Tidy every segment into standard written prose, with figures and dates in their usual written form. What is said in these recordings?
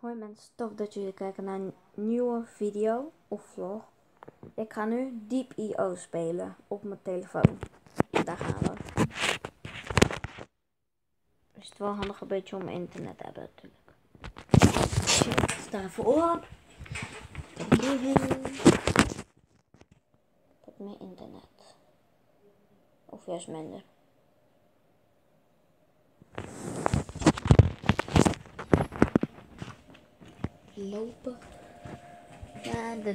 Hoi mensen, tof dat jullie kijken naar een nieuwe video of vlog. Ik ga nu Deep.io spelen op mijn telefoon. Daar gaan we. Is het wel handig een beetje om internet te hebben natuurlijk. Ik sta even op. Kijk hierheen. Ik heb meer internet. Of juist minder. Lopen. Ja, da.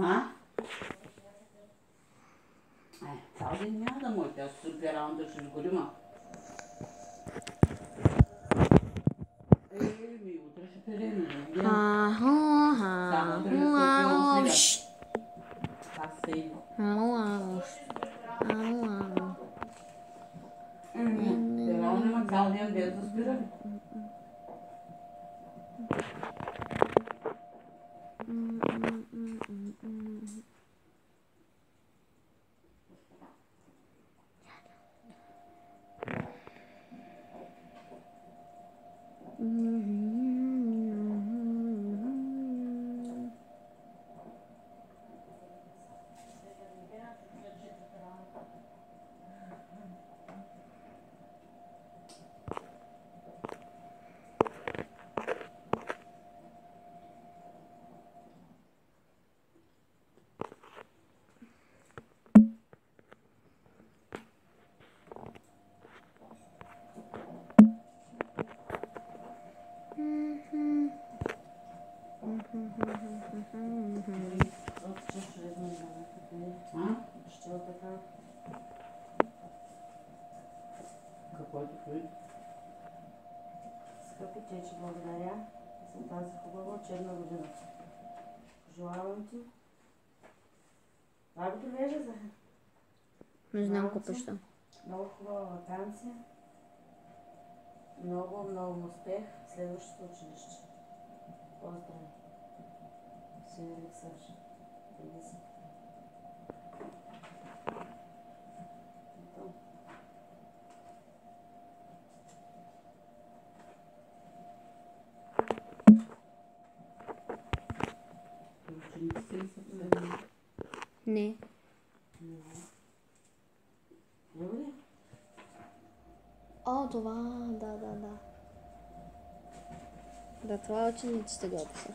Ah? Cały nie wiadomo, ja zbierałam do Szylgurima. Mi jutro się peremy. Passei. Pegar uma calda dentro dos pirâmides. Какой ты фрукт? Скъпи тече, благодаря. Съм тази хубава черна година. Пожелавам ти. Това го лежа за... Не знам какво пеща. Много хубава вакансия. Много успех в следващото училище. Поздрави. Син Александър. Денис. Не. О, това, да. Да, това учениците го описа.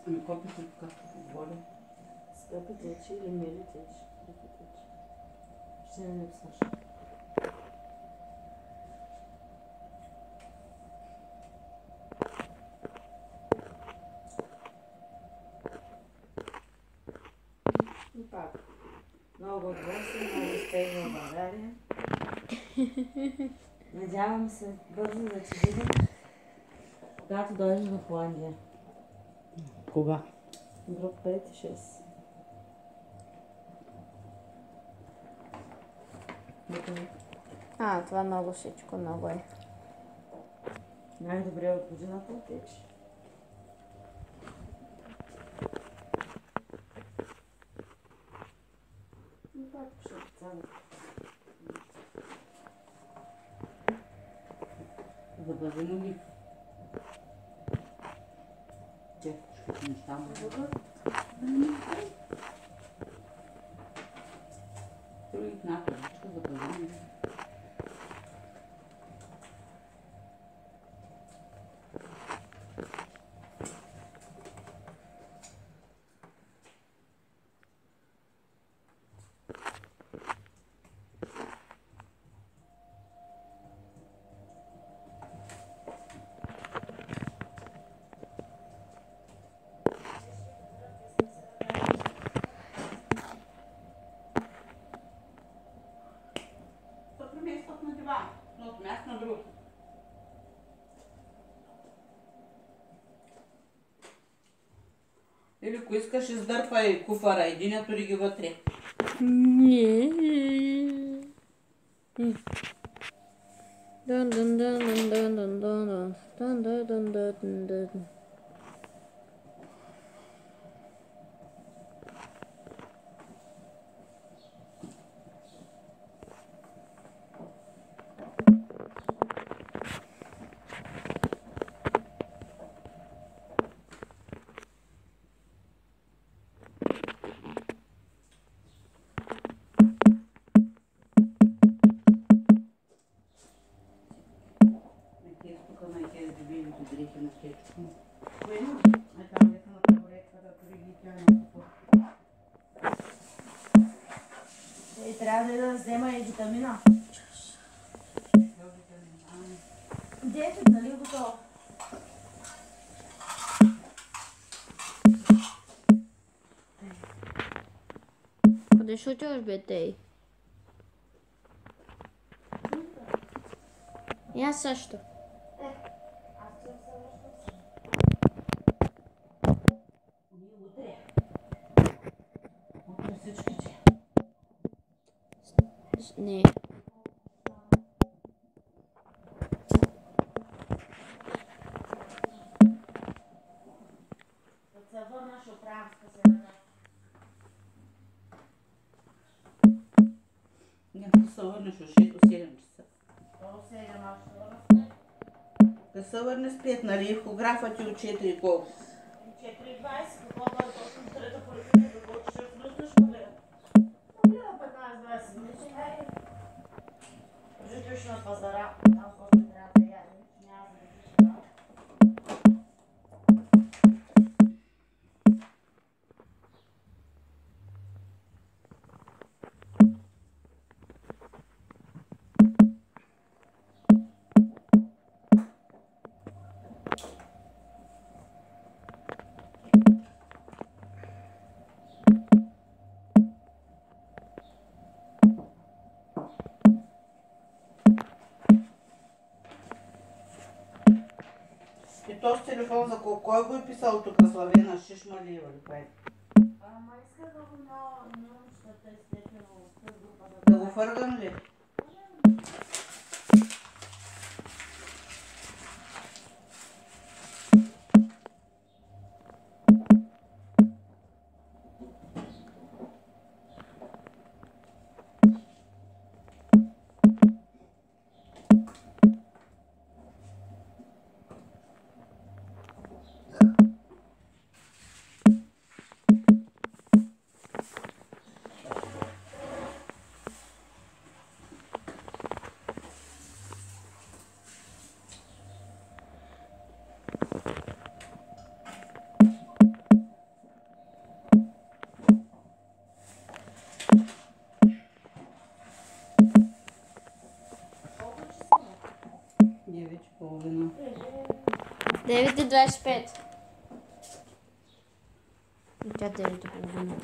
Ами копите тук, воля. Скъпи тече или мили тече? Ще не липсваш. И пак. Много удоволствие, много успех в България. Надявам се бързо да ти видим, когато дойдеш в Холандия. Кога? Груп 5 и 6. Това много всичко, много е. Най-добре от годината тече. Пак ще отцяна. Забавено ли? Чефчето неща. Други кнапочка за бъдане. Преместват на диван, но от място на друго. Или ако искаш, издърпай куфара, единия тури ги вътре. Не. Дун дун дун дун дун дун дун дун дун дун дун дун. И трябва да взема и витамина. Дефит, нали готово? Къде ще отиваш, бе, тей? И аз също. Не. Да се върнаш от рамска сега. Няма да се върнеш от 6 до 7 часа. До 7 още върна. Да се върне с 5, нали? Ехографът ти от 4 колко? 4,20, какво да е точно трета поликлиника, колко ще връзнеш погледа? Погледа 15-20 минути, хайде. Житиш на пазара, там после трябва да ядем, няма да житиш там. И този телефон за кой го е писал тук? Славена Шишмалиева ли прави? Ама иска да го научат естествено с група Да го фъргам ли? Колко часа? 9:30. 9:25. И тя 9:30.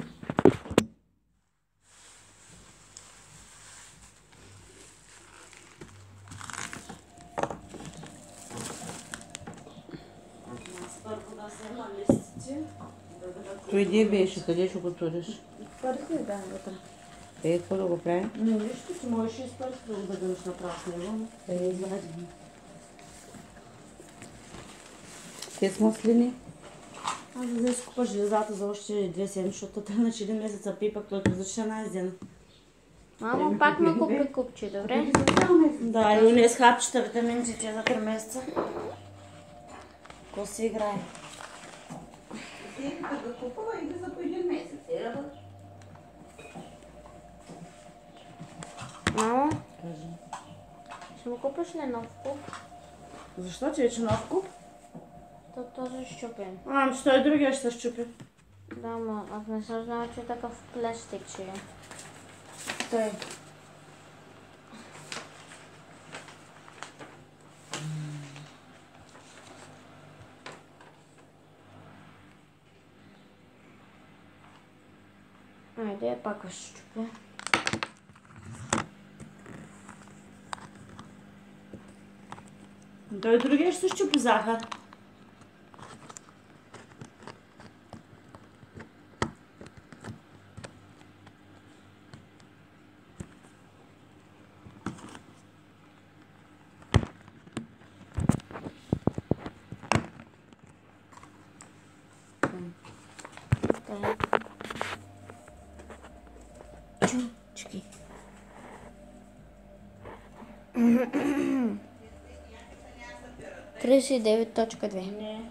Аз първо да взема листите. Да видя. Той де беше? Къде ще го туриш? Парите да вътре. Какво да го правим? Не, нищо, ти можеш и с парите да го дадеш направо с него. Извади. Те с маслини? Аз да си купа железата за още 2 седмици, защото те на 1 месеца пипак, той различа една издена. Мамо, пак ме купи купче, добре? Да, и не с хапчета, витамините ти за 3 месеца. Ко си играе? Ти да го купува и да за по 1 месец. Мамо, Кажи. ще му купиш ли нов куп? Защо ти вече нов куп? То този щупен. Че той другия ще се щупи. Да, ма аз не съм знала, че е такъв пластик, че е. Стой. Айде, пак ще щупя. Той другия ще се щупи, Захар. Така. Чукчки. Тридесет и девет точка две. Не.